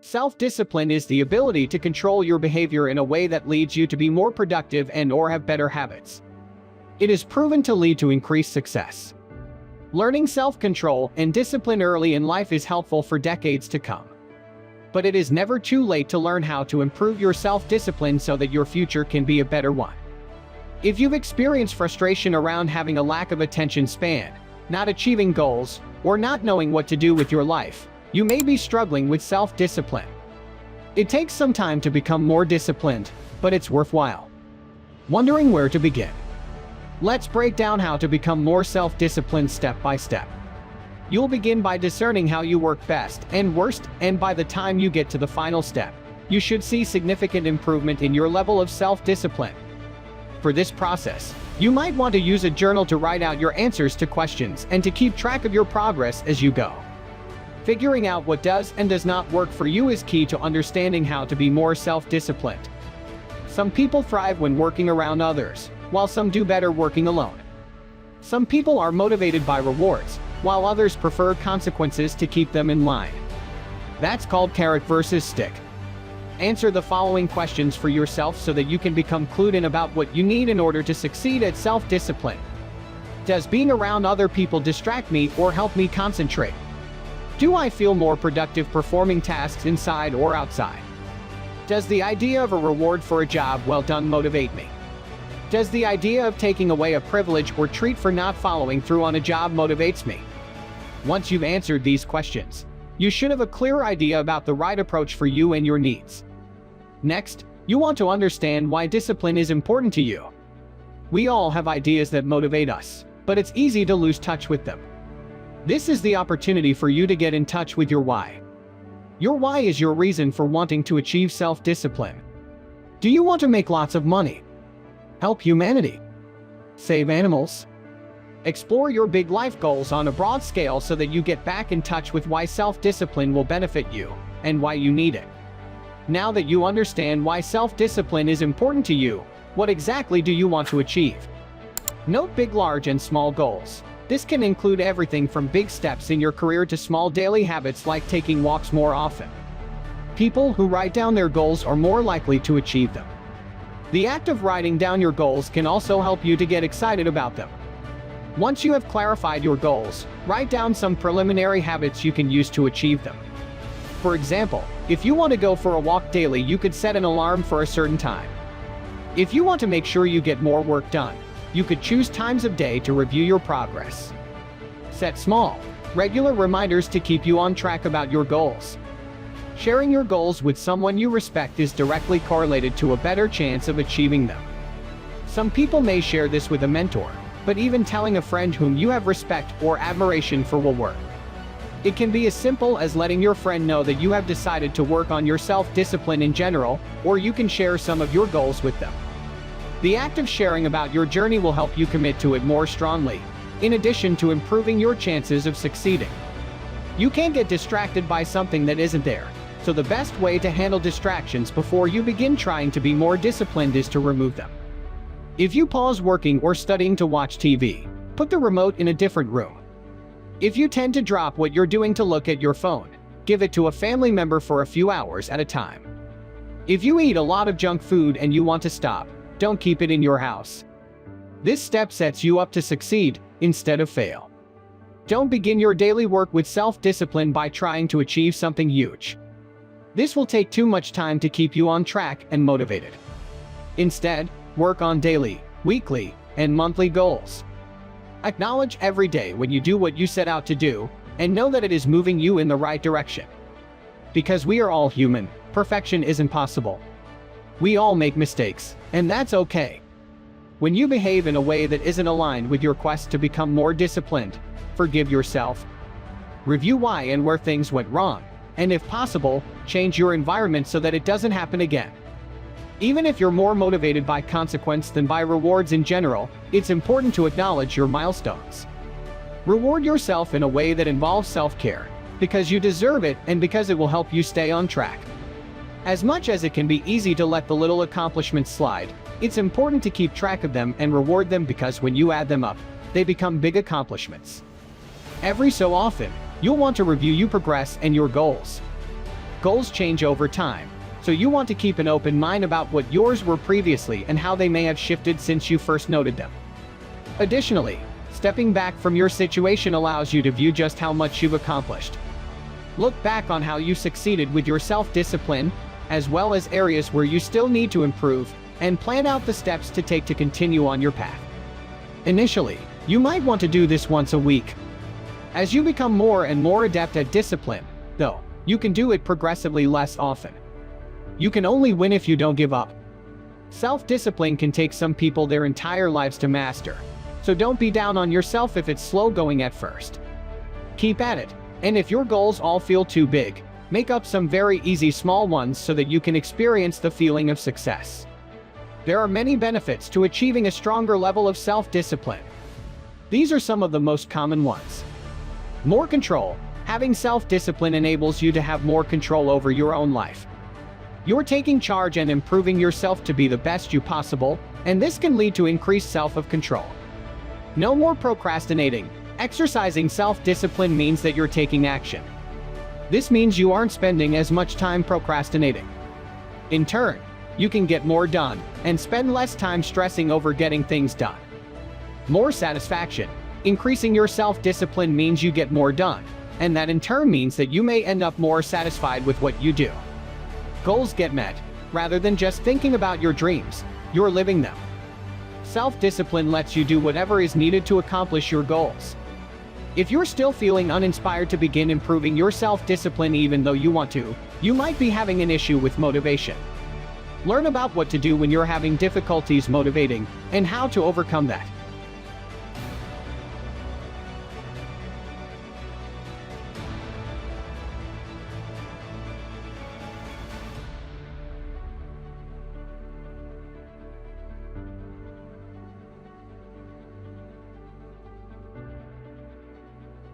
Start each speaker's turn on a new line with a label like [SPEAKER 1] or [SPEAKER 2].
[SPEAKER 1] Self-discipline is the ability to control your behavior in a way that leads you to be more productive and/or have better habits. It is proven to lead to increased success. Learning self-control and discipline early in life is helpful for decades to come. But it is never too late to learn how to improve your self-discipline so that your future can be a better one. If you've experienced frustration around having a lack of attention span, not achieving goals, or not knowing what to do with your life, you may be struggling with self-discipline. It takes some time to become more disciplined, but it's worthwhile. Wondering where to begin? Let's break down how to become more self-disciplined step by step. You'll begin by discerning how you work best and worst, and by the time you get to the final step, you should see significant improvement in your level of self-discipline. For this process, you might want to use a journal to write out your answers to questions and to keep track of your progress as you go. Figuring out what does and does not work for you is key to understanding how to be more self-disciplined. Some people thrive when working around others, while some do better working alone. Some people are motivated by rewards, while others prefer consequences to keep them in line. That's called carrot versus stick. Answer the following questions for yourself so that you can become clued in about what you need in order to succeed at self-discipline. Does being around other people distract me or help me concentrate? Do I feel more productive performing tasks inside or outside? Does the idea of a reward for a job well done motivate me? Does the idea of taking away a privilege or treat for not following through on a job motivates me? Once you've answered these questions, you should have a clear idea about the right approach for you and your needs. Next, you want to understand why discipline is important to you. We all have ideas that motivate us, but it's easy to lose touch with them. This is the opportunity for you to get in touch with your why. Your why is your reason for wanting to achieve self-discipline. Do you want to make lots of money? Help humanity? Save animals? Explore your big life goals on a broad scale so that you get back in touch with why self-discipline will benefit you, and why you need it. Now that you understand why self-discipline is important to you, what exactly do you want to achieve? Note big, large, and small goals. This can include everything from big steps in your career to small daily habits like taking walks more often. People who write down their goals are more likely to achieve them. The act of writing down your goals can also help you to get excited about them. Once you have clarified your goals, write down some preliminary habits you can use to achieve them. For example, if you want to go for a walk daily, you could set an alarm for a certain time. If you want to make sure you get more work done, you could choose times of day to review your progress. Set small, regular reminders to keep you on track about your goals. Sharing your goals with someone you respect is directly correlated to a better chance of achieving them. Some people may share this with a mentor, but even telling a friend whom you have respect or admiration for will work. It can be as simple as letting your friend know that you have decided to work on your self-discipline in general, or you can share some of your goals with them. The act of sharing about your journey will help you commit to it more strongly, in addition to improving your chances of succeeding. You can't get distracted by something that isn't there, so the best way to handle distractions before you begin trying to be more disciplined is to remove them. If you pause working or studying to watch TV, put the remote in a different room. If you tend to drop what you're doing to look at your phone, give it to a family member for a few hours at a time. If you eat a lot of junk food and you want to stop, don't keep it in your house. This step sets you up to succeed, instead of fail. Don't begin your daily work with self-discipline by trying to achieve something huge. This will take too much time to keep you on track and motivated. Instead, work on daily, weekly, and monthly goals. Acknowledge every day when you do what you set out to do, and know that it is moving you in the right direction. Because we are all human, perfection isn't possible. We all make mistakes, and that's okay. When you behave in a way that isn't aligned with your quest to become more disciplined, forgive yourself. Review why and where things went wrong, and if possible, change your environment so that it doesn't happen again. Even if you're more motivated by consequence than by rewards in general, it's important to acknowledge your milestones. Reward yourself in a way that involves self-care, because you deserve it and because it will help you stay on track. As much as it can be easy to let the little accomplishments slide, it's important to keep track of them and reward them, because when you add them up, they become big accomplishments. Every so often, you'll want to review your progress and your goals. Goals change over time, so you want to keep an open mind about what yours were previously and how they may have shifted since you first noted them. Additionally, stepping back from your situation allows you to view just how much you've accomplished. Look back on how you succeeded with your self-discipline, as well as areas where you still need to improve, and plan out the steps to take to continue on your path. Initially, you might want to do this once a week. As you become more and more adept at discipline, though, you can do it progressively less often. You can only win if you don't give up. Self-discipline can take some people their entire lives to master, so don't be down on yourself if it's slow going at first. Keep at it, and if your goals all feel too big, make up some very easy small ones so that you can experience the feeling of success. There are many benefits to achieving a stronger level of self-discipline. These are some of the most common ones. More control. Having self-discipline enables you to have more control over your own life. You're taking charge and improving yourself to be the best you possible, and this can lead to increased self-control. No more procrastinating. Exercising self-discipline means that you're taking action. This means you aren't spending as much time procrastinating. In turn, you can get more done and spend less time stressing over getting things done. More satisfaction. Increasing your self-discipline means you get more done, and that in turn means that you may end up more satisfied with what you do. Goals get met. Rather than just thinking about your dreams, you're living them. Self-discipline lets you do whatever is needed to accomplish your goals. If you're still feeling uninspired to begin improving your self-discipline even though you want to, you might be having an issue with motivation. Learn about what to do when you're having difficulties motivating, and how to overcome that.